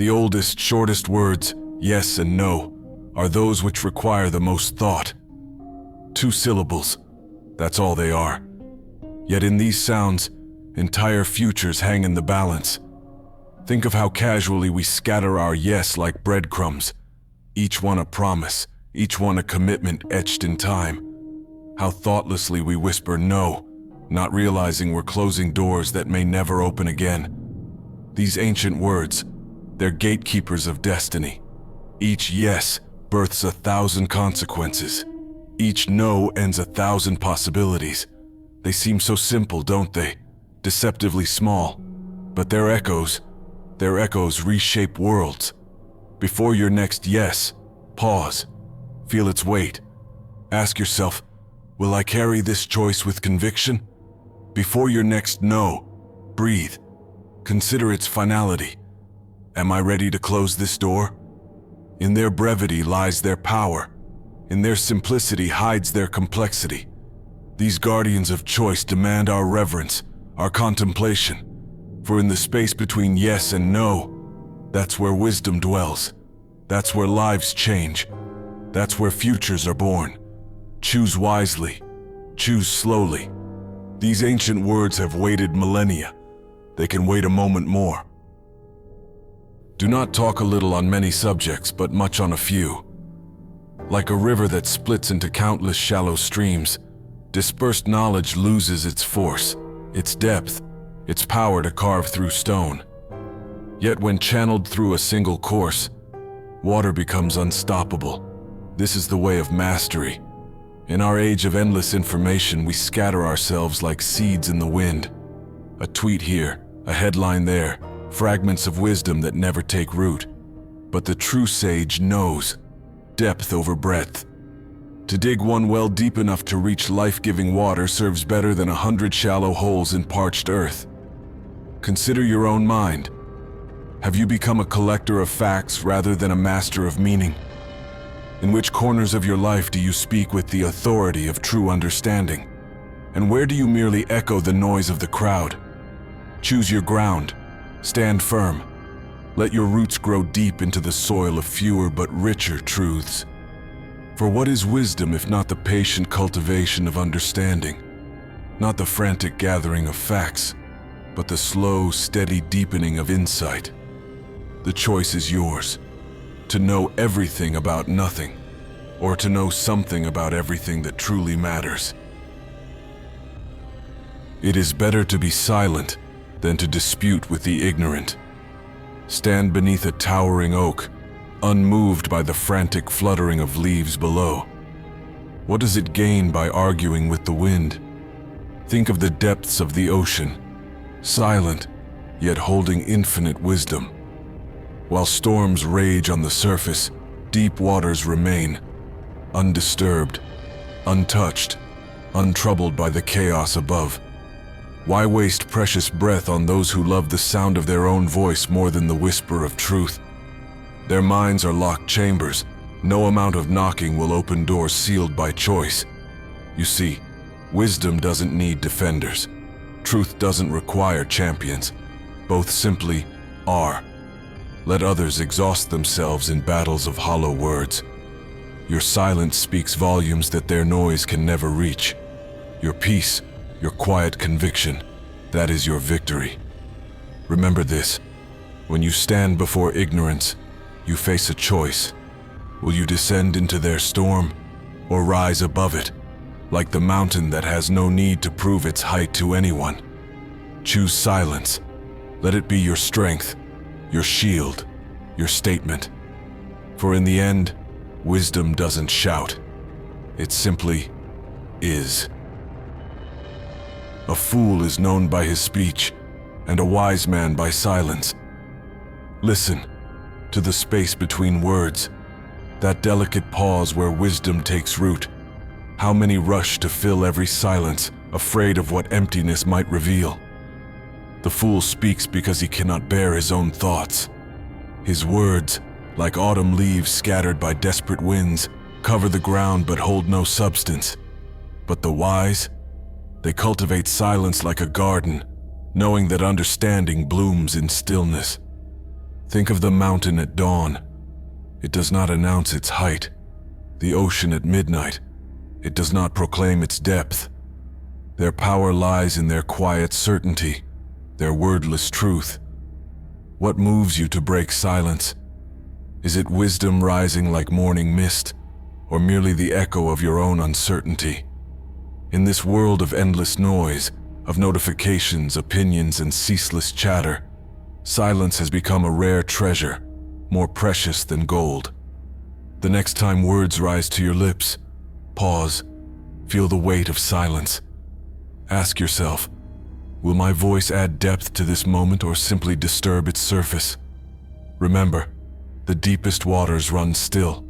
The oldest, shortest words, yes and no, are those which require the most thought. 2 syllables, that's all they are. Yet in these sounds, entire futures hang in the balance. Think of how casually we scatter our yes like breadcrumbs, each one a promise, each one a commitment etched in time. How thoughtlessly we whisper no, not realizing we're closing doors that may never open again. These ancient words, they're gatekeepers of destiny. Each yes births 1,000 consequences. Each no ends 1,000 possibilities. They seem so simple, don't they? Deceptively small. But their echoes reshape worlds. Before your next yes, pause. Feel its weight. Ask yourself, will I carry this choice with conviction? Before your next no, breathe. Consider its finality. Am I ready to close this door? In their brevity lies their power. In their simplicity hides their complexity. These guardians of choice demand our reverence, our contemplation. For in the space between yes and no, that's where wisdom dwells. That's where lives change. That's where futures are born. Choose wisely. Choose slowly. These ancient words have waited millennia. They can wait a moment more. Do not talk a little on many subjects, but much on a few. Like a river that splits into countless shallow streams, dispersed knowledge loses its force, its depth, its power to carve through stone. Yet when channeled through a single course, water becomes unstoppable. This is the way of mastery. In our age of endless information, we scatter ourselves like seeds in the wind. A tweet here, a headline there, fragments of wisdom that never take root. But the true sage knows depth over breadth. To dig one well deep enough to reach life-giving water serves better than 100 shallow holes in parched earth. Consider your own mind. Have you become a collector of facts rather than a master of meaning? In which corners of your life do you speak with the authority of true understanding? And where do you merely echo the noise of the crowd? Choose your ground. Stand firm. Let your roots grow deep into the soil of fewer but richer truths. For what is wisdom if not the patient cultivation of understanding? Not the frantic gathering of facts, but the slow, steady deepening of insight. The choice is yours. To know everything about nothing, or to know something about everything that truly matters. It is better to be silent than to dispute with the ignorant. Stand beneath a towering oak, unmoved by the frantic fluttering of leaves below. What does it gain by arguing with the wind? Think of the depths of the ocean, silent, yet holding infinite wisdom. While storms rage on the surface, deep waters remain, undisturbed, untouched, untroubled by the chaos above. Why waste precious breath on those who love the sound of their own voice more than the whisper of truth? Their minds are locked chambers. No amount of knocking will open doors sealed by choice. You see, wisdom doesn't need defenders. Truth doesn't require champions. Both simply are. Let others exhaust themselves in battles of hollow words. Your silence speaks volumes that their noise can never reach. Your peace, your quiet conviction, that is your victory. Remember this, when you stand before ignorance, you face a choice. Will you descend into their storm, or rise above it, like the mountain that has no need to prove its height to anyone? Choose silence. Let it be your strength, your shield, your statement. For in the end, wisdom doesn't shout. It simply is. A fool is known by his speech, and a wise man by silence. Listen to the space between words, that delicate pause where wisdom takes root. How many rush to fill every silence, afraid of what emptiness might reveal? The fool speaks because he cannot bear his own thoughts. His words, like autumn leaves scattered by desperate winds, cover the ground but hold no substance. But the wise, they cultivate silence like a garden, knowing that understanding blooms in stillness. Think of the mountain at dawn. It does not announce its height. The ocean at midnight. It does not proclaim its depth. Their power lies in their quiet certainty, their wordless truth. What moves you to break silence? Is it wisdom rising like morning mist, or merely the echo of your own uncertainty? In this world of endless noise, of notifications, opinions, and ceaseless chatter, silence has become a rare treasure, more precious than gold. The next time words rise to your lips, pause, feel the weight of silence. Ask yourself, will my voice add depth to this moment or simply disturb its surface? Remember, the deepest waters run still,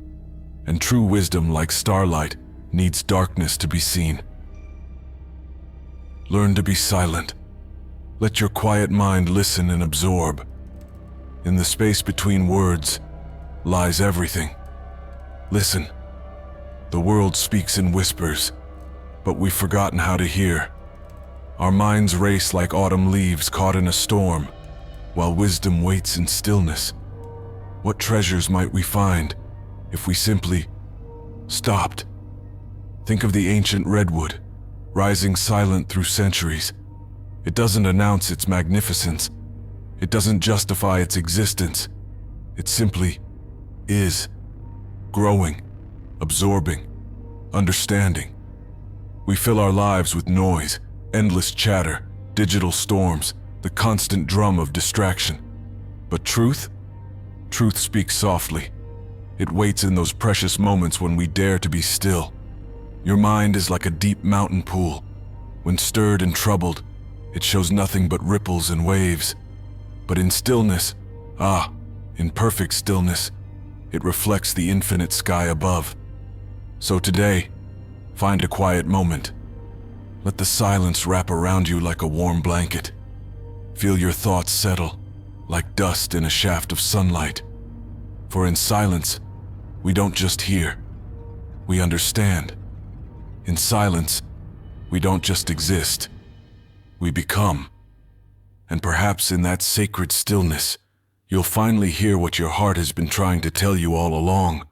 and true wisdom, like starlight, needs darkness to be seen. Learn to be silent. Let your quiet mind listen and absorb. In the space between words lies everything. Listen. The world speaks in whispers, but we've forgotten how to hear. Our minds race like autumn leaves caught in a storm, while wisdom waits in stillness. What treasures might we find if we simply stopped? Think of the ancient redwood, rising silent through centuries. It doesn't announce its magnificence. It doesn't justify its existence. It simply is, growing, absorbing, understanding. We fill our lives with noise, endless chatter, digital storms, the constant drum of distraction. But truth speaks softly. It waits in those precious moments when we dare to be still. Your mind is like a deep mountain pool. When stirred and troubled, it shows nothing but ripples and waves. But in stillness, in perfect stillness, it reflects the infinite sky above. So today, find a quiet moment. Let the silence wrap around you like a warm blanket. Feel your thoughts settle, like dust in a shaft of sunlight. For in silence, we don't just hear, we understand. In silence, we don't just exist, we become. And perhaps in that sacred stillness, you'll finally hear what your heart has been trying to tell you all along.